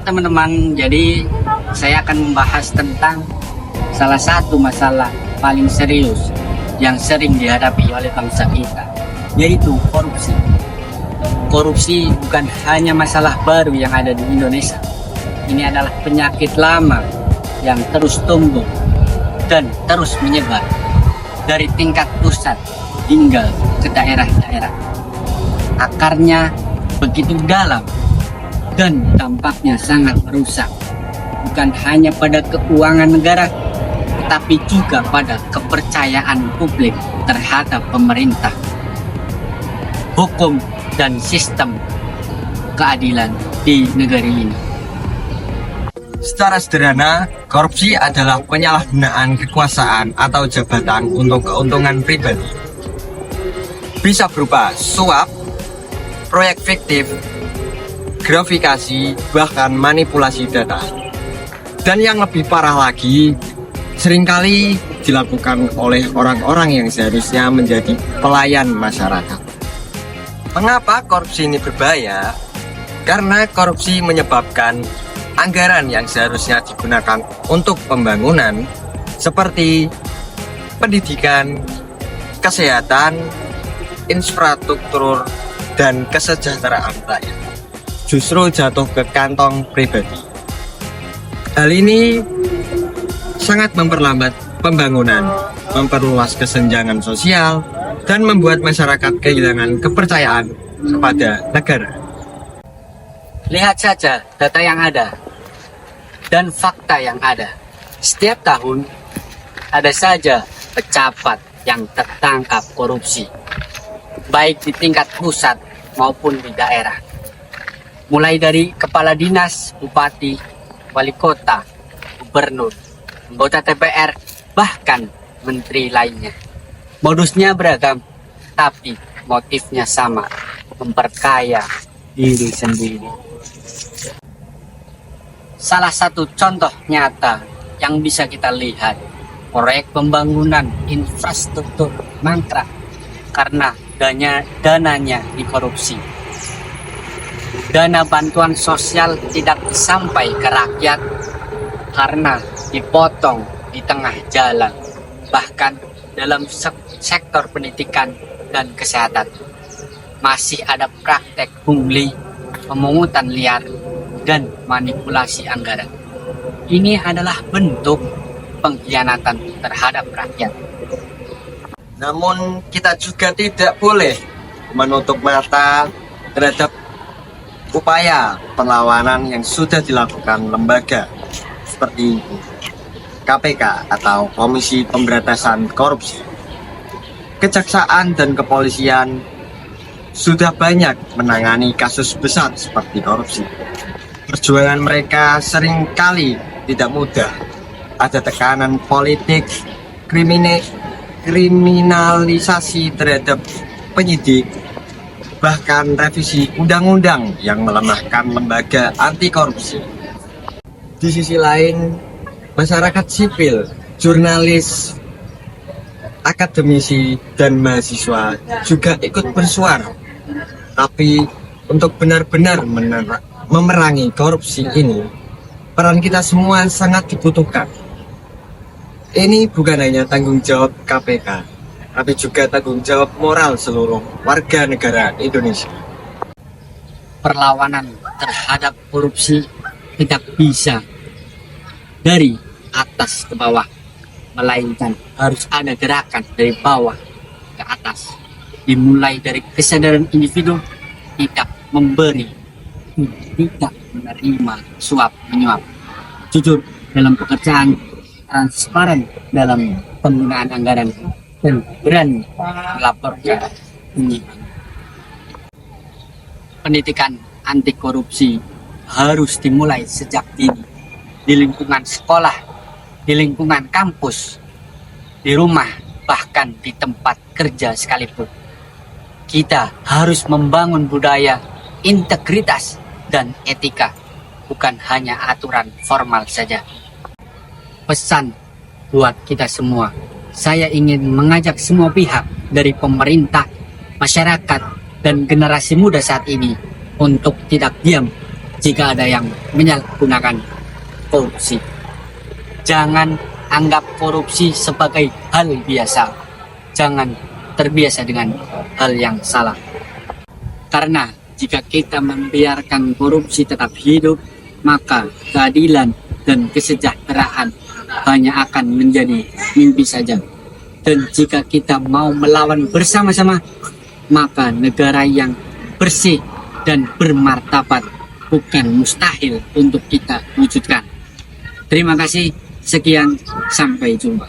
Teman-teman, jadi saya akan membahas tentang salah satu masalah paling serius yang sering dihadapi oleh bangsa kita, yaitu korupsi. Korupsi bukan hanya masalah baru yang ada di Indonesia. Ini adalah penyakit lama yang terus tumbuh dan terus menyebar dari tingkat pusat hingga ke daerah-daerah. Akarnya begitu dalam dan dampaknya sangat merusak, bukan hanya pada keuangan negara, tetapi juga pada kepercayaan publik terhadap pemerintah, hukum, dan sistem keadilan di negeri ini. Secara sederhana, korupsi adalah penyalahgunaan kekuasaan atau jabatan untuk keuntungan pribadi. Bisa berupa suap, proyek fiktif, gratifikasi, bahkan manipulasi data. Dan yang lebih parah lagi, seringkali dilakukan oleh orang-orang yang seharusnya menjadi pelayan masyarakat. Mengapa korupsi ini berbahaya? Karena korupsi menyebabkan anggaran yang seharusnya digunakan untuk pembangunan seperti pendidikan, kesehatan, infrastruktur, dan kesejahteraan rakyat justru jatuh ke kantong pribadi. Hal ini sangat memperlambat pembangunan, memperluas kesenjangan sosial, dan membuat masyarakat kehilangan kepercayaan kepada negara. Lihat saja data yang ada dan fakta yang ada. Setiap tahun ada saja pejabat yang tertangkap korupsi, baik di tingkat pusat maupun di daerah. Mulai dari kepala dinas, bupati, wali kota, gubernur, anggota DPR, bahkan menteri lainnya. Modusnya beragam, tapi motifnya sama, memperkaya diri sendiri. Salah satu contoh nyata yang bisa kita lihat, proyek pembangunan infrastruktur mangkrak karena dananya dikorupsi. Dana bantuan sosial tidak sampai ke rakyat karena dipotong di tengah jalan. Bahkan dalam sektor pendidikan dan kesehatan masih ada praktek pungli, pemungutan liar, dan manipulasi anggaran. Ini adalah bentuk pengkhianatan terhadap rakyat. Namun kita juga tidak boleh menutup mata terhadap upaya perlawanan yang sudah dilakukan lembaga seperti KPK atau Komisi Pemberantasan Korupsi. Kejaksaan dan kepolisian sudah banyak menangani kasus besar seperti korupsi. Perjuangan mereka seringkali tidak mudah. Ada tekanan politik, kriminalisasi terhadap penyidik, bahkan revisi undang-undang yang melemahkan lembaga anti korupsi. Di sisi lain, masyarakat sipil, jurnalis, akademisi, dan mahasiswa juga ikut bersuara. Tapi untuk benar-benar memerangi korupsi ini, peran kita semua sangat dibutuhkan. Ini bukan hanya tanggung jawab KPK, tapi juga tanggung jawab moral seluruh warga negara Indonesia. Perlawanan terhadap korupsi tidak bisa dari atas ke bawah, melainkan harus ada gerakan dari bawah ke atas. Dimulai dari kesadaran individu tidak memberi, tidak menerima suap menyuap, jujur dalam pekerjaan, transparan dalam penggunaan anggaran, dan berani melaporkan penyimpangan. Pendidikan anti korupsi harus dimulai sejak dini, di lingkungan sekolah, di lingkungan kampus, di rumah, bahkan di tempat kerja sekalipun. Kita harus membangun budaya integritas dan etika, bukan hanya aturan formal saja. Pesan buat kita semua, saya ingin mengajak semua pihak dari pemerintah, masyarakat, dan generasi muda saat ini untuk tidak diam jika ada yang menyalahgunakan korupsi. Jangan anggap korupsi sebagai hal biasa. Jangan terbiasa dengan hal yang salah. Karena jika kita membiarkan korupsi tetap hidup, maka keadilan dan kesejahteraan hanya akan menjadi mimpi saja. Dan jika kita mau melawan bersama-sama, maka negara yang bersih dan bermartabat bukan mustahil untuk kita wujudkan. Terima kasih, sekian, sampai jumpa.